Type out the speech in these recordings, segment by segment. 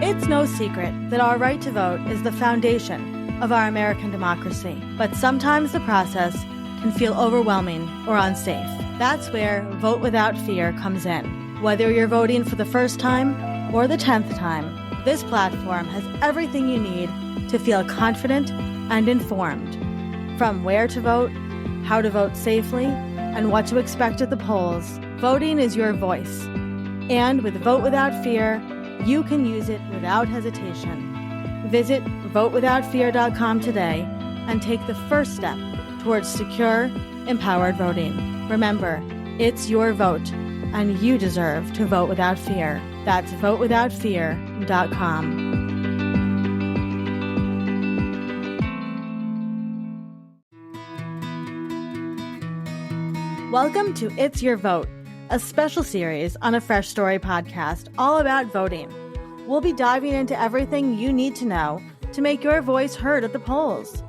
It's no secret that our right to vote is the foundation of our American democracy, but sometimes the process can feel overwhelming or unsafe. That's where Vote Without Fear comes in. Whether you're voting for the first time or the 10th time, this platform has everything you need to feel confident and informed. From where to vote, how to vote safely, and what to expect at the polls, voting is your voice. And with Vote Without Fear, you can use it without hesitation. Visit votewithoutfear.com today and take the first step towards secure, empowered voting. Remember, it's your vote, and you deserve to vote without fear. That's votewithoutfear.com. Welcome to It's Your Vote, a special series on a Fresh Story podcast all about voting. We'll be diving into everything you need to know to make your voice heard at the polls.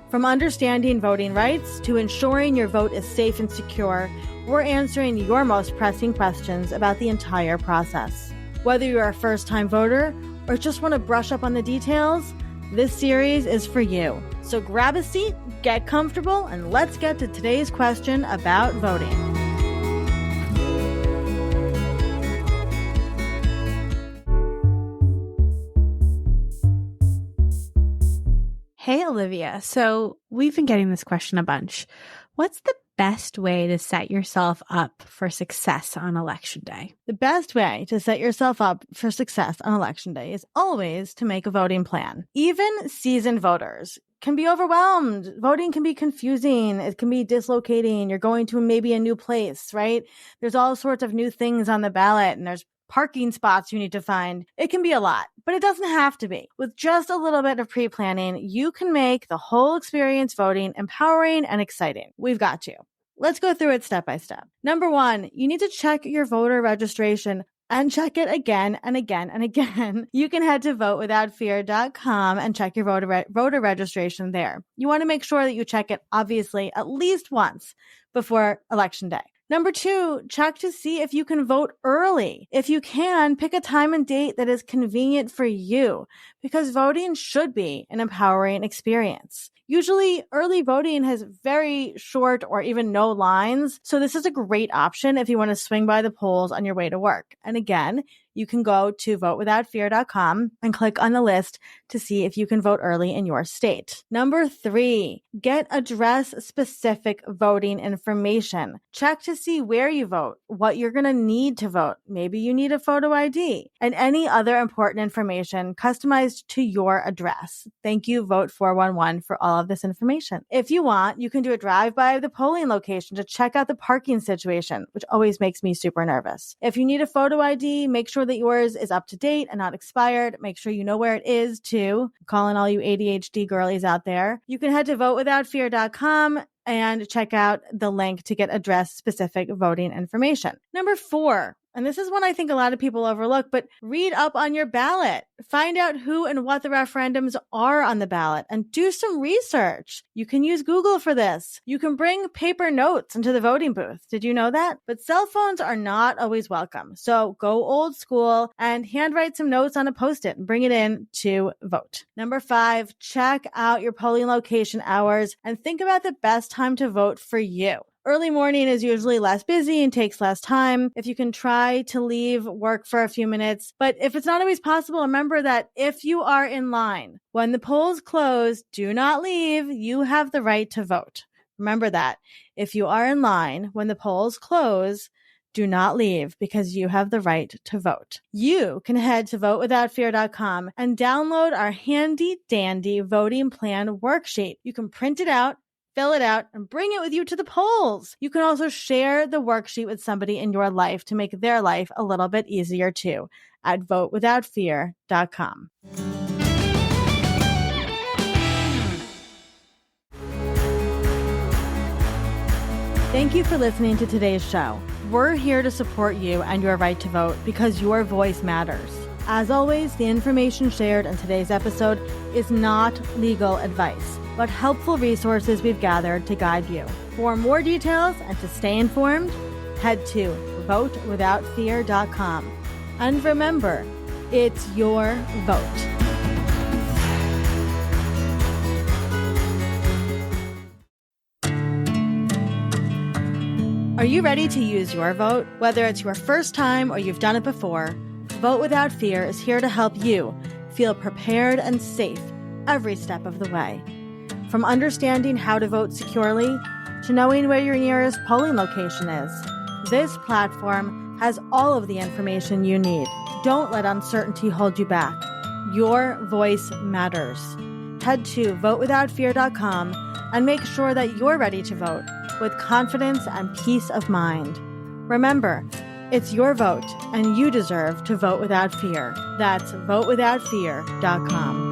From understanding voting rights to ensuring your vote is safe and secure, we're answering your most pressing questions about the entire process. Whether you're a first-time voter or just want to brush up on the details, this series is for you. So grab a seat, get comfortable, and let's get to today's question about voting. Hey, Olivia. So we've been getting this question a bunch. What's the best way to set yourself up for success on Election Day? The best way to set yourself up for success on Election Day is always to make a voting plan. Even seasoned voters can be overwhelmed. Voting can be confusing. It can be dislocating. You're going to maybe a new place, right? There's all sorts of new things on the ballot, and there's parking spots you need to find. It can be a lot, but it doesn't have to be. With just a little bit of pre-planning, you can make the whole experience voting empowering and exciting. We've got you. Let's go through it step by step. Number one, you need to check your voter registration and check it again and again and again. You can head to votewithoutfear.com and check your voter registration there. You want to make sure that you check it, obviously, at least once before Election Day. Number two, check to see if you can vote early. If you can, pick a time and date that is convenient for you, because voting should be an empowering experience. Usually, early voting has very short or even no lines, so this is a great option if you want to swing by the polls on your way to work. And again, you can go to votewithoutfear.com and click on the list to see if you can vote early in your state. Number three, get address-specific voting information. Check to see where you vote, what you're going to need to vote. Maybe you need a photo ID, and any other important information customized to your address. Thank you, Vote 411, for all of this information. If you want, you can do a drive-by of the polling location to check out the parking situation, which always makes me super nervous. If you need a photo ID, make sure that yours is up to date and not expired. Make sure you know where it is too. I'm calling all you ADHD girlies out there. You can head to votewithoutfear.com and check out the link to get address-specific voting information. Number four, and this is one I think a lot of people overlook, but read up on your ballot. Find out who and what the referendums are on the ballot and do some research. You can use Google for this. You can bring paper notes into the voting booth. Did you know that? But cell phones are not always welcome. So go old school and handwrite some notes on a Post-it and bring it in to vote. Number five, check out your polling location hours and think about the best time to vote for you. Early morning is usually less busy and takes less time. If you can try to leave work for a few minutes, but if it's not always possible, remember that if you are in line, when the polls close, do not leave. You have the right to vote. Remember that. If you are in line, when the polls close, do not leave because you have the right to vote. You can head to votewithoutfear.com and download our handy dandy voting plan worksheet. You can print it out, fill it out, and bring it with you to the polls. You can also share the worksheet with somebody in your life to make their life a little bit easier too at votewithoutfear.com. Thank you for listening to today's show. We're here to support you and your right to vote because your voice matters. As always, the information shared in today's episode is not legal advice, but helpful resources we've gathered to guide you. For more details and to stay informed, head to votewithoutfear.com. And remember, It's your vote. Are you ready to use your vote? Whether it's your first time or you've done it before, Vote Without Fear is here to help you feel prepared and safe every step of the way. From understanding how to vote securely to knowing where your nearest polling location is, this platform has all of the information you need. Don't let uncertainty hold you back. Your voice matters. Head to votewithoutfear.com and make sure that you're ready to vote with confidence and peace of mind. Remember, it's your vote, and you deserve to vote without fear. That's votewithoutfear.com.